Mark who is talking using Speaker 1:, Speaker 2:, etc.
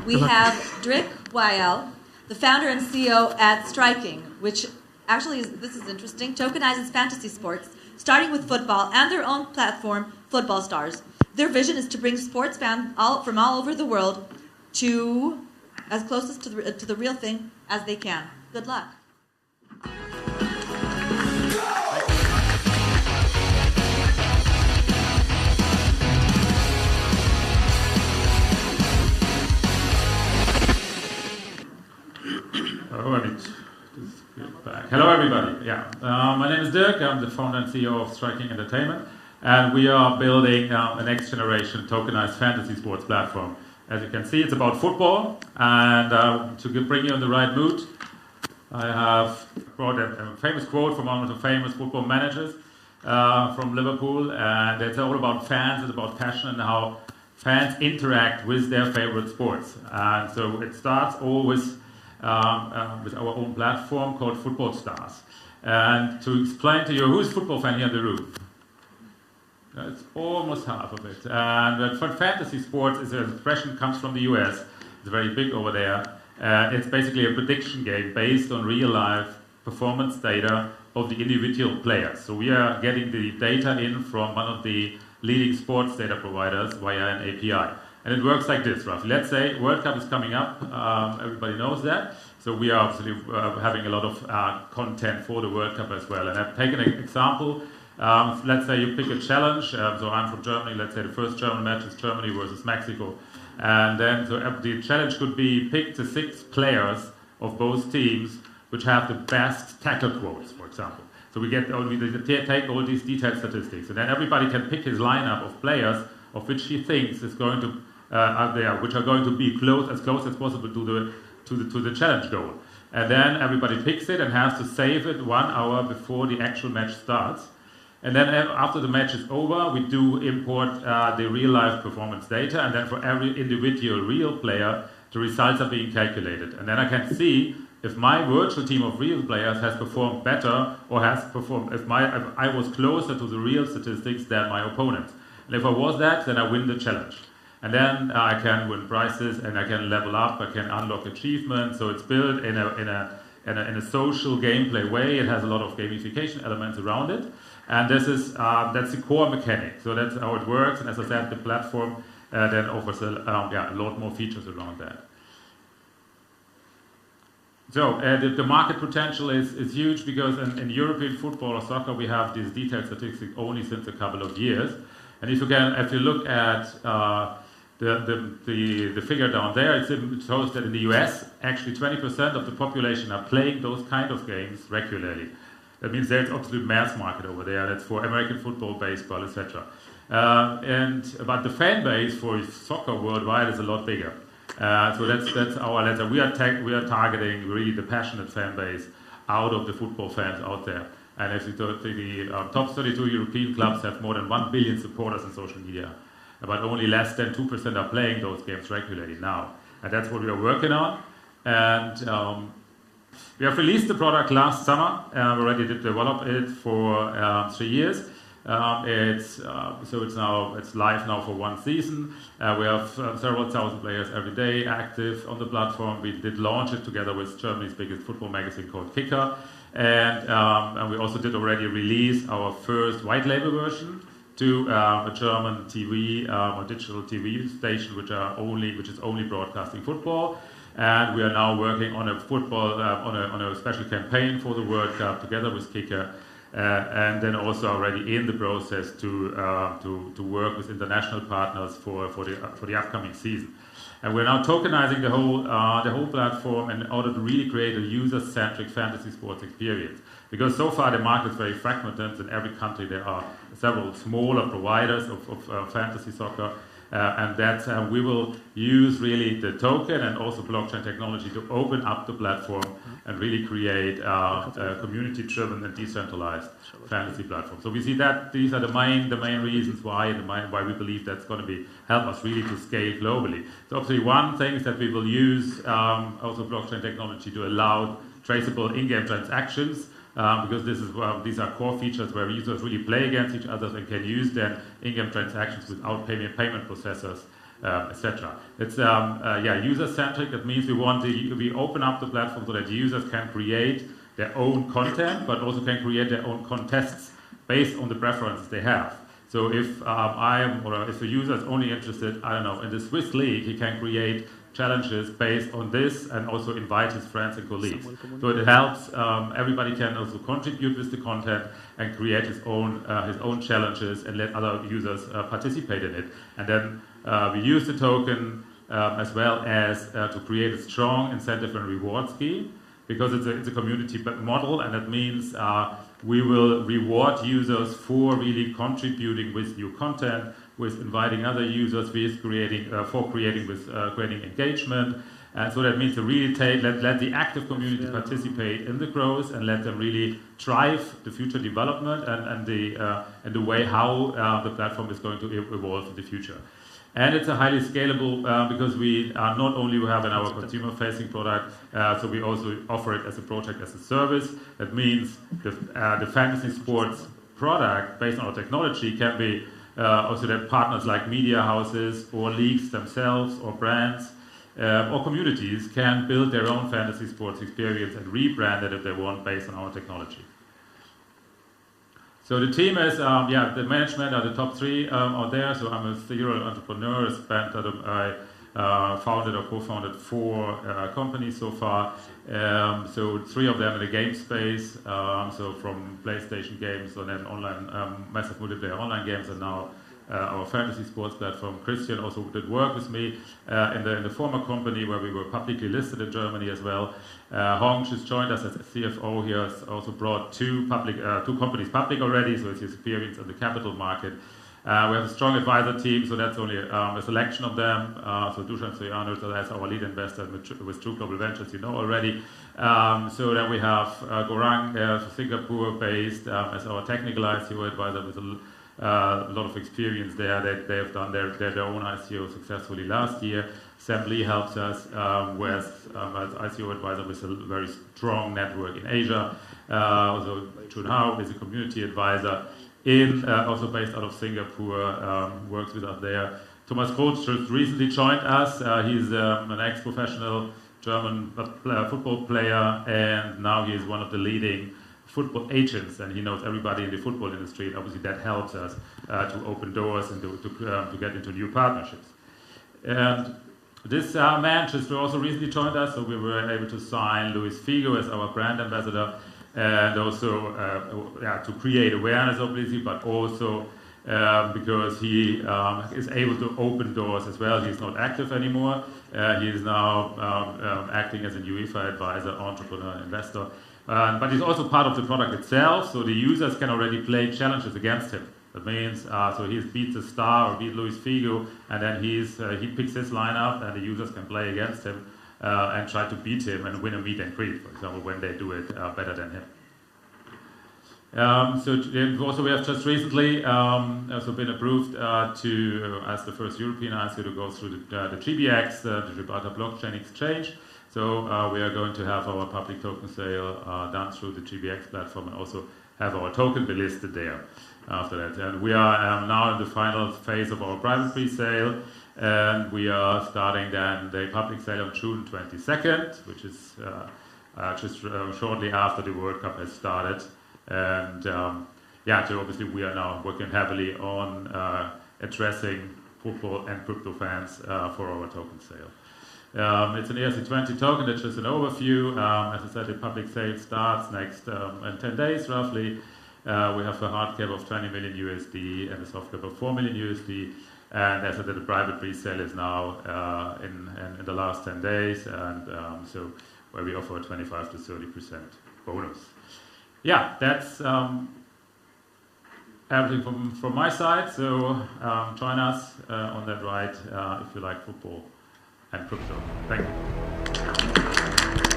Speaker 1: we have DIRK WEYEL, the founder and CEO at Striking, which actually, this is interesting, tokenizes fantasy sports, starting with football and their own platform, Football Stars. Their vision is to bring sports fans from all over the world to as closest to the real thing as they can. Good luck.
Speaker 2: Hello, everybody. My name is DIRK. I'm the founder and CEO of Striking Entertainment, and we are building a next-generation tokenized fantasy sports platform. As you can see, it's about football, and to bring you in the right mood, I have brought a famous quote from one of the famous football managers from Liverpool, and it's all about fans, it's about passion and how fans interact with their favorite sports. And so it starts always with our own platform called Football Stars. And to explain to you, who's a football fan here in the room? It's almost half of it. And for fantasy sports, is an expression comes from the US. It's very big over there. It's basically a prediction game based on real-life performance data of the individual players. So we are getting the data in from one of the leading sports data providers via an API. And it works like this, roughly. Let's say World Cup is coming up. Everybody knows that. So we are obviously having a lot of content for the World Cup as well. And I've taken an example. Let's say you pick a challenge. So I'm from Germany. Let's say the first German match is Germany versus Mexico. And then so the challenge could be pick the 6 players of both teams which have the best tackle quotes, for example. So we take all these detailed statistics. And then everybody can pick his lineup of players of which he thinks is going to which are going to be as close as possible to the challenge goal. And then everybody picks it and has to save it 1 hour before the actual match starts. And then after the match is over, we do import the real-life performance data, and then for every individual real player, the results are being calculated. And then I can see if my virtual team of real players has performed better or has performed, if I was closer to the real statistics than my opponent. And if I was that, then I win the challenge. And then I can win prizes, and I can level up, I can unlock achievements. So it's built in a social gameplay way. It has a lot of gamification elements around it. And this is that's the core mechanic. So that's how it works. And as I said, the platform then offers a lot more features around that. So the market potential is huge because in European football or soccer we have these detailed statistics only since a couple of years. And if you look at the figure down there, it shows that in the US, actually 20% of the population are playing those kind of games regularly. That means there's absolute mass market over there. That's for American football, baseball, etc. But the fan base for soccer worldwide is a lot bigger. So that's our letter. We are targeting really the passionate fan base out of the football fans out there. And as the top 32 European clubs have more than 1 billion supporters in social media, but only less than 2% are playing those games regularly now. And that's what we are working on. And we have released the product last summer. We already did develop it for 3 years. It's live now for 1 season. We have several thousand players every day active on the platform. We did launch it together with Germany's biggest football magazine called Kicker. And we also did already release our first white label version to a German TV or digital TV station which is only broadcasting football. And we are now working on a football on a special campaign for the World Cup together with Kicker, and then also already in the process to work with international partners for the upcoming season. And we're now tokenizing the whole platform in order to really create a user-centric fantasy sports experience. Because so far the market is very fragmented. In every country there are several smaller providers of fantasy soccer. And that we will use really the token and also blockchain technology to open up the platform and really create a community-driven and decentralized fantasy platform. So we see that these are the main reasons why we believe that's going to help us really to scale globally. So obviously one thing is that we will use also blockchain technology to allow traceable in-game transactions. Because these are core features where users really play against each other and can use their in-game transactions without payment processors etc. It's user-centric. That means we open up the platform so that users can create their own content, but also can create their own contests based on the preferences they have. So if if a user is only interested, I don't know, in the Swiss league, he can create challenges based on this and also invite his friends and colleagues. So it helps. Everybody can also contribute with the content and create his own challenges and let other users participate in it. And then we use the token as well as to create a strong incentive and reward scheme, because it's a community model, and that means we will reward users for really contributing with new content, with inviting other users, with creating engagement. And so that means to really let the active community participate in the growth and let them really drive the future development and the way how the platform is going to evolve in the future. And it's a highly scalable because we not only have in our consumer-facing product, so we also offer it as a project as a service. That means the fantasy sports product based on our technology can be also that partners like media houses or leagues themselves or brands or communities can build their own fantasy sports experience and rebrand it if they want based on our technology. So the team is, the management are the top three out there. So I'm a serial entrepreneur. I founded or co-founded 4 companies so far. So 3 of them in the game space. So from PlayStation games and then online, massive multiplayer online games, and now our fantasy sports platform. Christian also did work with me in the former company where we were publicly listed in Germany as well. Hong just joined us as a CFO. He has also brought 2 companies public already, so it's his experience in the capital market. We have a strong advisor team, so that's only a selection of them. So Dusan Stoyanov, that's our lead investor with True Global Ventures, you know already. So then we have Gorang, Singapore-based, as our technical ICO advisor with a lot of experience there. They have done their own ICO successfully last year. Sam Lee helps us as ICO advisor with a very strong network in Asia. Also Chun Hao is a community advisor also based out of Singapore, works with us there. Thomas Groth just recently joined us. He's an ex-professional German football player, and now he is one of the leading football agents, and he knows everybody in the football industry, and obviously that helps us to open doors and to get into new partnerships. And this man just also recently joined us, so we were able to sign Luis Figo as our brand ambassador, and also to create awareness, obviously, but also because he is able to open doors as well. He's not active anymore. He is now acting as a UEFA advisor, entrepreneur, investor. But he's also part of the product itself, so the users can already play challenges against him. That means, so he beats a star or beat Luis Figo, and then he picks his lineup, and the users can play against him and try to beat him and win a meet and greet, for example, when they do it better than him. So we have just recently also been approved as the first European ICO to go through the GBX, the Gibraltar blockchain exchange. So we are going to have our public token sale done through the GBX platform and also have our token be listed there after that. And we are now in the final phase of our private pre-sale, and we are starting then the public sale on June 22nd, which is just shortly after the World Cup has started. And so obviously we are now working heavily on addressing football and crypto fans for our token sale. It's an ERC20 token. That's just an overview. As I said, the public sale starts next in 10 days roughly. We have a hard cap of 20 million USD and a soft cap of 4 million USD. And as I said, the private pre-sale is now in the last 10 days, and so where we offer a 25 to 30% bonus. Yeah, that's everything from my side. So join us on that ride if you like football and crypto. Thank you.